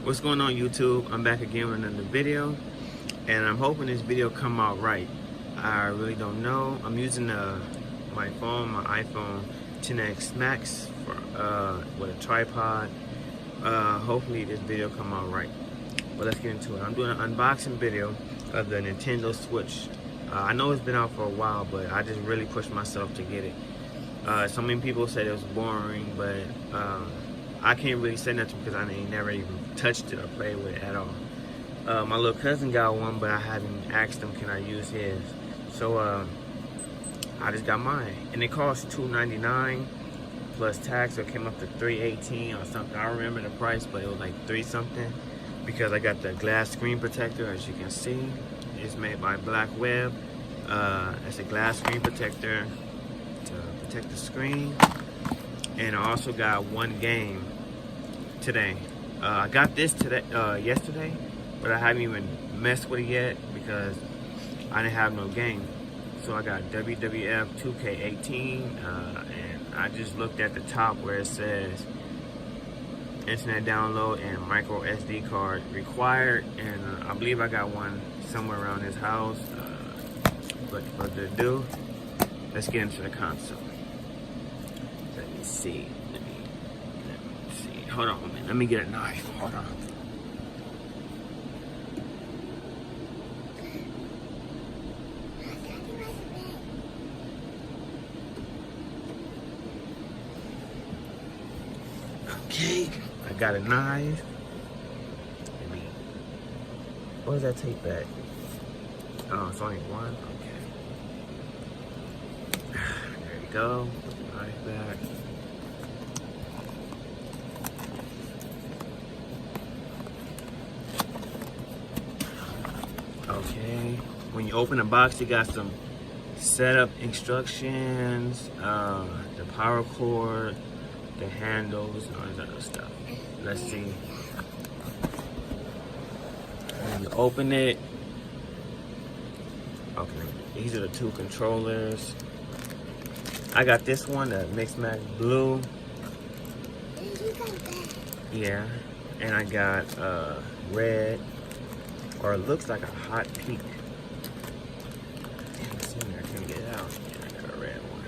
What's going on, YouTube? I'm back again with another video, and I'm hoping this video come out right. I really don't know. I'm using my phone, my iPhone XS Max with a tripod. Hopefully this video come out right. But let's get into it. I'm doing an unboxing video of the Nintendo Switch. I know it's been out for a while, but I just really pushed myself to get it. So many people said it was boring, but I can't really say nothing because I ain't never even touched it or played with it at all. My little cousin got one, but I haven't asked him can I use his. So I just got mine, and it cost $2.99 plus tax, so it came up to $3.18 or something. I don't remember the price, but it was like $3 something because I got the glass screen protector. As you can see, it's made by Black Web. It's a glass screen protector to protect the screen, and I also got one game today. I got this yesterday, but I haven't even messed with it yet because I didn't have no game. So I got WWF 2K18, and I just looked at the top where it says internet download and micro SD card required, and I believe I got one somewhere around this house. But further ado, let's get into the console. Let me see. Hold on a minute. Let me get a knife. Hold on. Okay, I got a knife. Where's that tape at? Oh, it's only one. Okay. There you go. Put the knife back. Okay, when you open the box, you got some setup instructions, the power cord, the handles, and all that other stuff. Let's see. When you open it, okay, these are the two controllers. I got this one, the Mix Max Blue. Yeah, and I got red. Or it looks like a hot pink. I can't get it out. Yeah, I got a red one.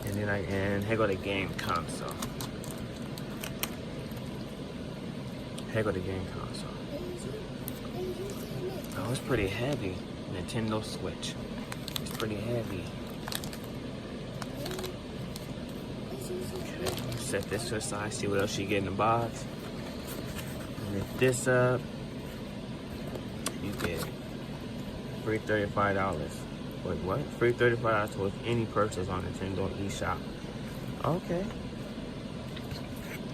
And then here go the game console. Here go the game console. Oh, it's pretty heavy. Nintendo Switch. It's pretty heavy. Okay, set this to the side, see what else you get in the box. Lift this up. You get free $35. Wait, what? Free $35 towards any purchase on Nintendo eShop. Okay.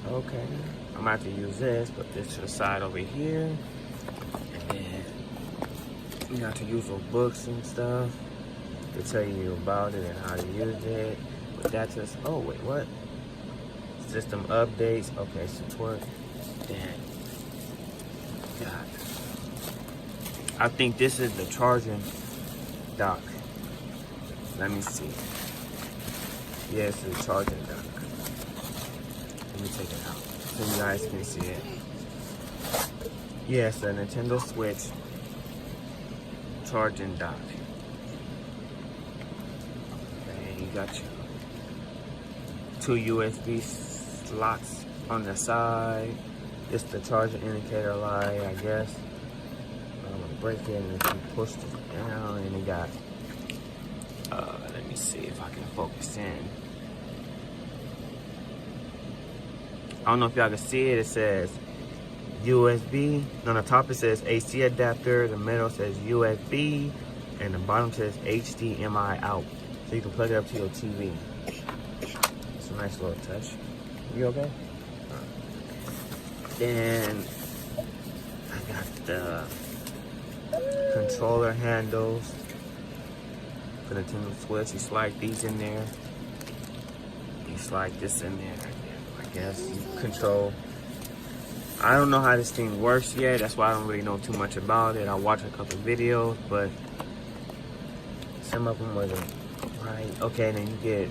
Okay. I'm about to use this, put this to the side over here. And then you got to use those books and stuff to tell you about it and how to use it. But that's just, oh wait, what? System updates. Okay, support. Then God. I think this is the charging dock. Let me see. Yes, it's the charging dock. Let me take it out so you guys can see it. Yes, the Nintendo Switch charging dock. Okay, you got your two USB slots on the side. It's the charging indicator light, I guess. I'm gonna break it, and if you push it down, and it got, let me see if I can focus in. I don't know if y'all can see it. It says USB. On the top it says AC adapter, the middle says USB, and the bottom says HDMI out. So you can plug it up to your TV. It's a nice little touch. You okay? Then I got the controller handles for the Nintendo Switch. You slide these in there. You slide this in there. I guess you control. I don't know how this thing works yet. That's why I don't really know too much about it. I watched a couple videos, but some of them wasn't right. Okay, then you get,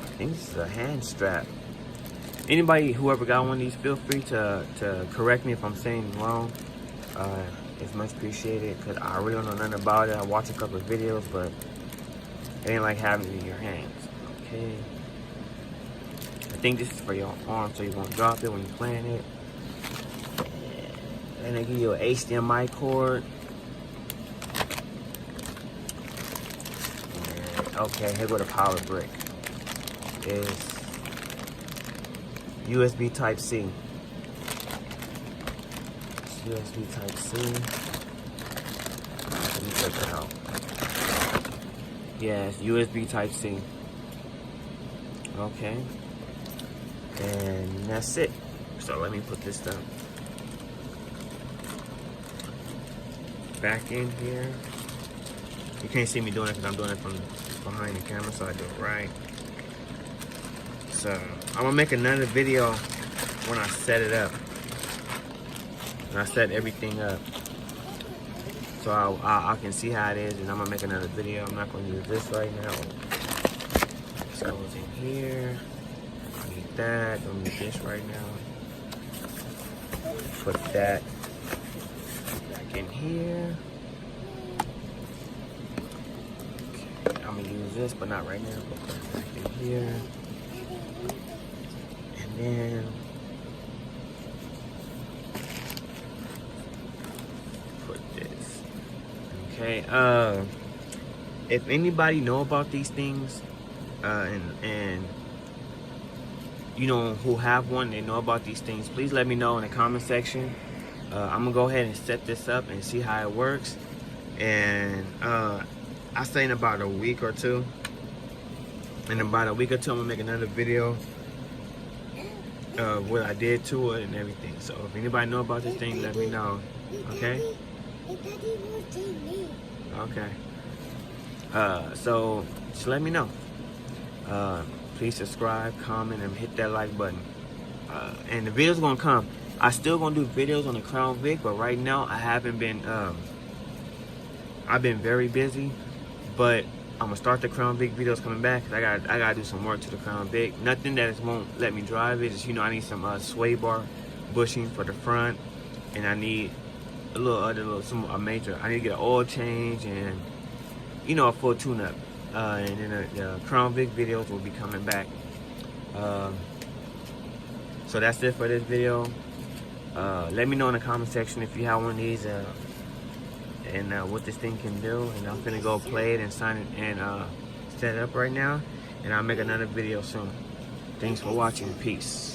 I think this is a hand strap. Anybody, whoever got one of these, feel free to correct me if I'm saying wrong. It's much appreciated, because I really don't know nothing about it. I watched a couple of videos, but it ain't like having it in your hands. Okay. I think this is for your arm, so you won't drop it when you're playing it. And they give you an HDMI cord. And, okay, here go the power brick. It's USB Type-C. It's USB Type-C. Let me check it out. Yeah, it's USB Type-C. Okay. And that's it. So let me put this down. Back in here. You can't see me doing it because I'm doing it from behind the camera, so I do it right. So I'm gonna make another video when I set it up. When I set everything up, so I can see how it is, and I'm gonna make another video. I'm not gonna use this right now. This goes in here. I need that. Don't need this right now. Put that back in here. Okay, I'm gonna use this, but not right now. Put that back in here. And then put this. Okay. If anybody know about these things, and you know who have one, they know about these things, please let me know in the comment section. I'm gonna go ahead and set this up and see how it works. And I say in about a week or two. In about a week or two, I'm gonna make another video of what I did to it and everything. So if anybody know about this thing, let me know. Okay? Okay. So just let me know. Please subscribe, comment, and hit that like button. And the video's gonna come. I still gonna do videos on the Crown Vic, but right now I haven't been. I've been very busy, but I'm gonna start the Crown Vic videos coming back. Cause I gotta do some work to the Crown Vic. Nothing that won't let me drive it. Just, you know, I need some sway bar bushing for the front, and I need a major. I need to get an oil change and, you know, a full tune-up. And then the Crown Vic videos will be coming back. So that's it for this video. Let me know in the comment section if you have one of these and what this thing can do. And I'm finna go play it and sign it and set it up right now. And I'll make another video soon. Thanks for watching. Peace.